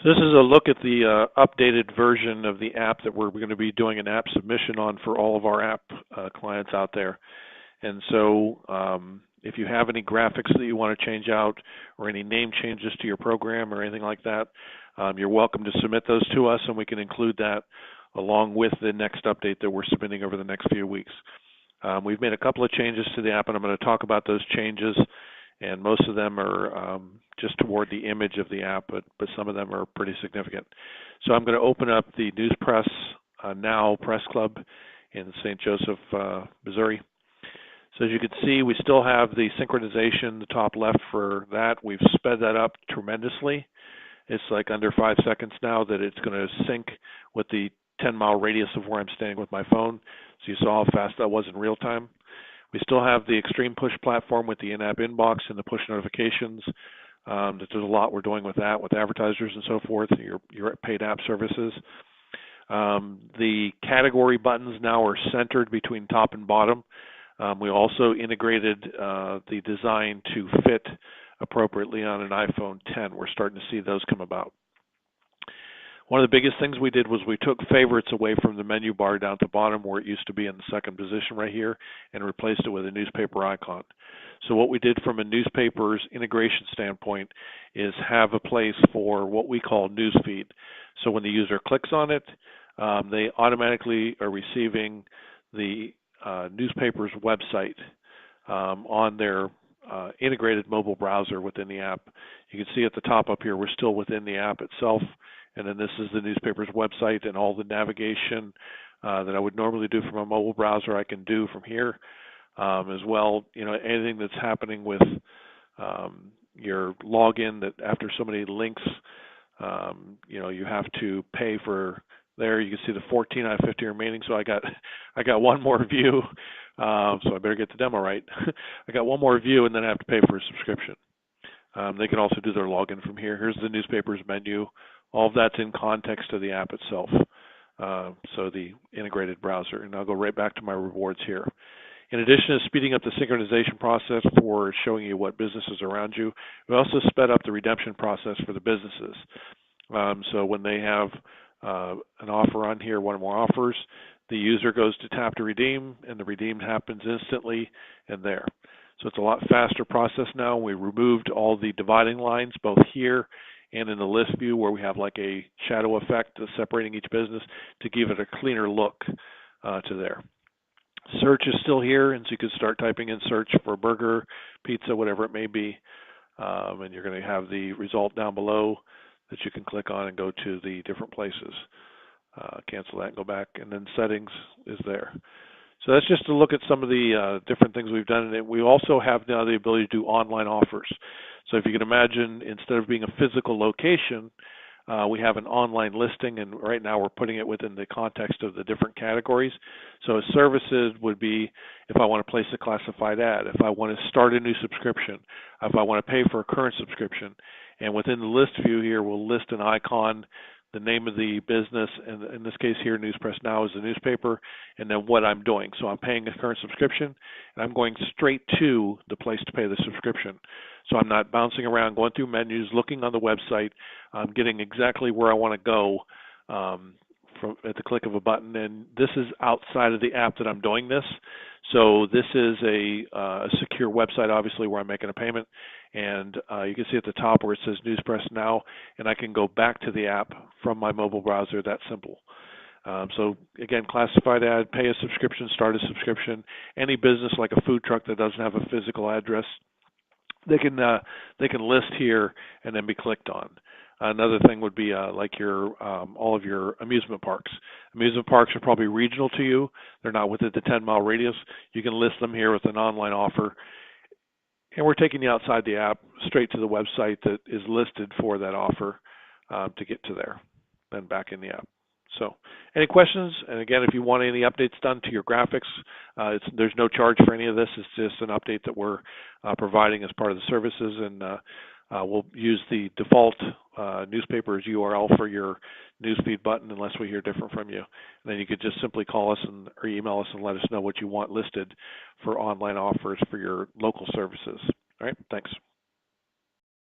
So this is a look at the updated version of the app that we're going to be doing an app submission on for all of our app clients out there. And so if you have any graphics that you want to change out or any name changes to your program or anything like that, you're welcome to submit those to us, and we can include that along with the next update that we're submitting over the next few weeks. We've made a couple of changes to the app, and I'm going to talk about those changes. And most of them are just toward the image of the app, but some of them are pretty significant. So I'm going to open up the Newspress Now Press Club in St. Joseph, Missouri. So as you can see, we still have the synchronization, the top left for that. We've sped that up tremendously. It's like under 5 seconds now that it's going to sync with the 10-mile radius of where I'm standing with my phone. So you saw how fast that was in real time. We still have the Extreme Push platform with the in-app inbox and the push notifications. There's a lot we're doing with that, with advertisers and so forth, your paid app services. The category buttons now are centered between top and bottom. We also integrated the design to fit appropriately on an iPhone 10. We're starting to see those come about. One of the biggest things we did was we took favorites away from the menu bar down at the bottom where it used to be in the second position right here and replaced it with a newspaper icon. So what we did from a newspaper's integration standpoint is have a place for what we call newsfeed. So when the user clicks on it, they automatically are receiving the newspaper's website on their integrated mobile browser within the app. You can see at the top up here, we're still within the app itself. And then this is the newspaper's website, and all the navigation that I would normally do from a mobile browser I can do from here. As well, anything that's happening with your login, that after so many links, you have to pay for there. You can see the 14 out of 50 remaining. So I got one more view. So I better get the demo right. I got one more view, and then I have to pay for a subscription. They can also do their login from here. Here's the newspaper's menu. All of that's in context of the app itself, so the integrated browser. And I'll go right back to my rewards here. In addition to speeding up the synchronization process for showing you what businesses are around you, we also sped up the redemption process for the businesses. So when they have an offer on here, one or more offers, the user goes to tap to redeem, and the redeem happens instantly and there. So it's a lot faster process now. We removed all the dividing lines, both here and in the list view where we have like a shadow effect separating each business to give it a cleaner look to there. Search is still here, and so you can start typing in search for burger, pizza, whatever it may be, and you're going to have the result down below that you can click on and go to the different places. Cancel that and go back, and then settings is there. So that's just to look at some of the different things we've done. And we also have now the ability to do online offers. So if you can imagine, instead of being a physical location, we have an online listing, and right now we're putting it within the context of the different categories. So services would be if I want to place a classified ad, if I want to start a new subscription, if I want to pay for a current subscription. And within the list view here, we'll list an icon, the name of the business, and in this case here, Newspress Now is the newspaper, and then what I'm doing. So I'm paying a current subscription, and I'm going straight to the place to pay the subscription. So I'm not bouncing around, going through menus, looking on the website. I'm getting exactly where I want to go at the click of a button. And this is outside of the app that I'm doing this. So this is a secure website, obviously, where I'm making a payment. And you can see at the top where it says Newspress Now, and I can go back to the app from my mobile browser. That simple. So again, classified ad, pay a subscription, start a subscription. Any business like a food truck that doesn't have a physical address, they can list here and then be clicked on. Another thing would be like your all of your amusement parks. Amusement parks are probably regional to you. They're not within the 10-mile radius. You can list them here with an online offer. And we're taking you outside the app straight to the website that is listed for that offer to get to there, then back in the app. So any questions? And again, if you want any updates done to your graphics, there's no charge for any of this. It's just an update that we're providing as part of the services, and we'll use the default newspaper's URL for your newsfeed button unless we hear different from you. And then you could just simply call us or email us and let us know what you want listed for online offers for your local services. All right, thanks.